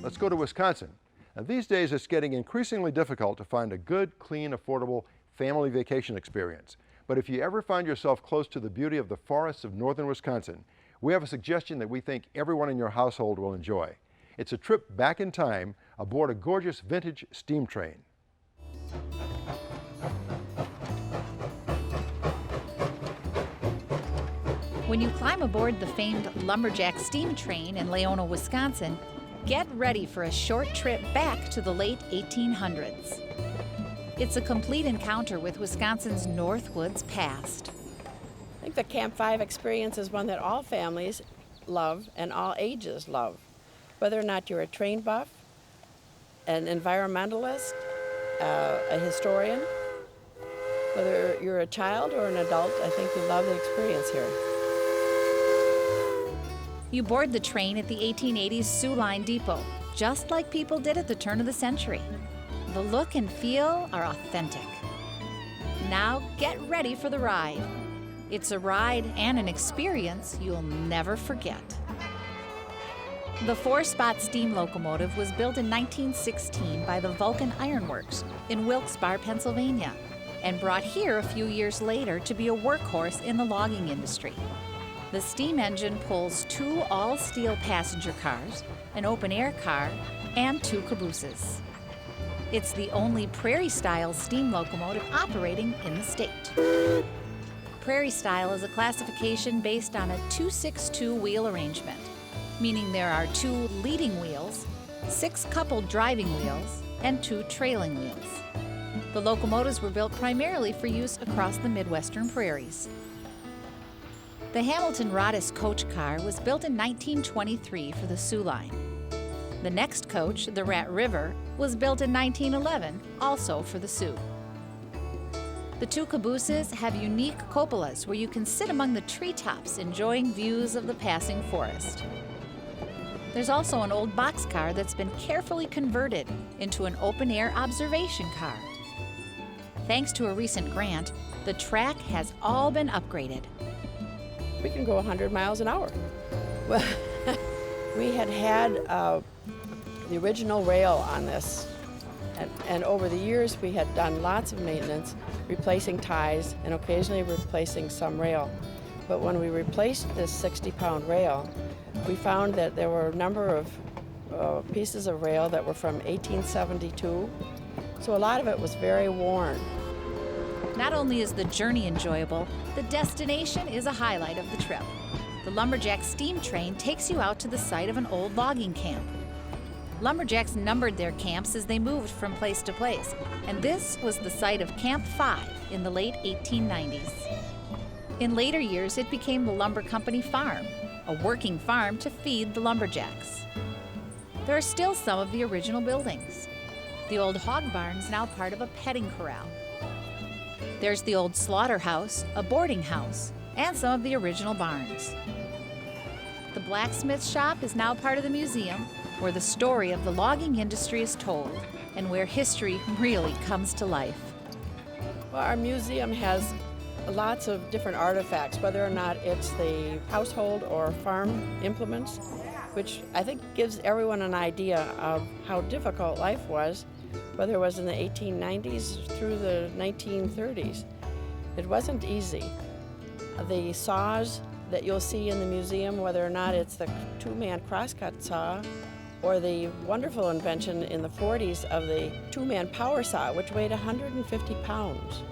Let's go to Wisconsin. Now, these days it's getting increasingly difficult to find a good, clean, affordable family vacation experience. But if you ever find yourself close to the beauty of the forests of northern Wisconsin, we have a suggestion that we think everyone in your household will enjoy. It's a trip back in time aboard a gorgeous vintage steam train. When you climb aboard the famed lumberjack steam train in Leona, Wisconsin, get ready for a short trip back to the late 1800s. It's a complete encounter with Wisconsin's Northwoods past. I think the Camp 5 experience is one that all families love and all ages love. Whether or not you're a train buff, an environmentalist, a historian, whether you're a child or an adult, I think you love the experience here. You board the train at the 1880s Soo Line Depot, just like people did at the turn of the century. The look and feel are authentic. Now get ready for the ride. It's a ride and an experience you'll never forget. The 4-spot steam locomotive was built in 1916 by the Vulcan Iron Works in Wilkes-Barre, Pennsylvania, and brought here a few years later to be a workhorse in the logging industry. The steam engine pulls 2 all-steel passenger cars, an open-air car, and 2 cabooses. It's the only prairie-style steam locomotive operating in the state. Prairie-style is a classification based on a 2-6-2 wheel arrangement, meaning there are 2 leading wheels, 6 coupled driving wheels, and 2 trailing wheels. The locomotives were built primarily for use across the Midwestern prairies. The Hamilton Roddice coach car was built in 1923 for the Soo Line. The next coach, the Rat River, was built in 1911, also for the Soo. The 2 cabooses have unique cupolas where you can sit among the treetops enjoying views of the passing forest. There's also an old boxcar that's been carefully converted into an open-air observation car. Thanks to a recent grant, the track has all been upgraded. We can go 100 miles an hour. Well, we had the original rail on this, and over the years we had done lots of maintenance, replacing ties and occasionally replacing some rail. But when we replaced this 60-pound rail, we found that there were a number of pieces of rail that were from 1872, so a lot of it was very worn. Not only is the journey enjoyable, the destination is a highlight of the trip. The lumberjack steam train takes you out to the site of an old logging camp. Lumberjacks numbered their camps as they moved from place to place, and this was the site of Camp 5 in the late 1890s. In later years, it became the Lumber Company Farm, a working farm to feed the lumberjacks. There are still some of the original buildings. The old hog barn is now part of a petting corral. There's the old slaughterhouse, a boarding house, and some of the original barns. The blacksmith shop is now part of the museum, where the story of the logging industry is told and where history really comes to life. Well, our museum has lots of different artifacts, whether or not it's the household or farm implements, which I think gives everyone an idea of how difficult life was, whether it was in the 1890s through the 1930s. It wasn't easy. The saws that you'll see in the museum, whether or not it's the 2-man crosscut saw or the wonderful invention in the 40s of the 2-man power saw, which weighed 150 pounds,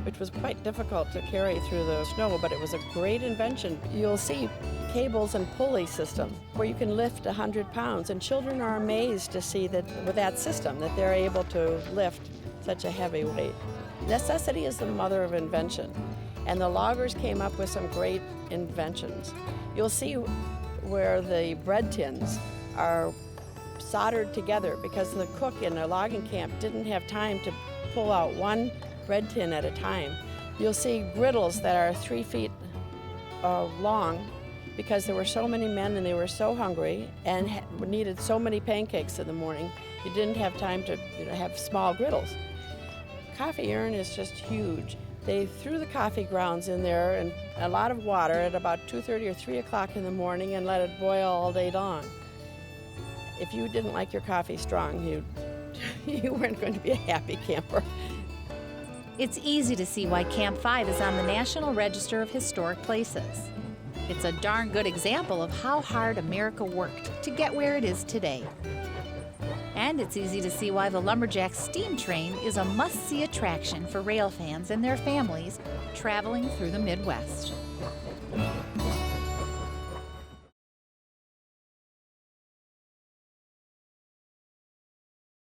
which was quite difficult to carry through the snow, but it was a great invention. You'll see cables and pulley system where you can lift 100 pounds, and children are amazed to see that with that system that they're able to lift such a heavy weight. Necessity is the mother of invention, and the loggers came up with some great inventions. You'll see where the bread tins are soldered together because the cook in a logging camp didn't have time to pull out one bread tin at a time. You'll see griddles that are 3 feet long because there were so many men and they were so hungry and needed so many pancakes in the morning, you didn't have time to have small griddles. Coffee urn is just huge. They threw the coffee grounds in there and a lot of water at about 2:30 or 3 o'clock in the morning and let it boil all day long. if you didn't like your coffee strong, you weren't going to be a happy camper. It's easy to see why Camp 5 is on the National Register of Historic Places. It's a darn good example of how hard America worked to get where it is today. And it's easy to see why the Lumberjack Steam Train is a must-see attraction for rail fans and their families traveling through the Midwest.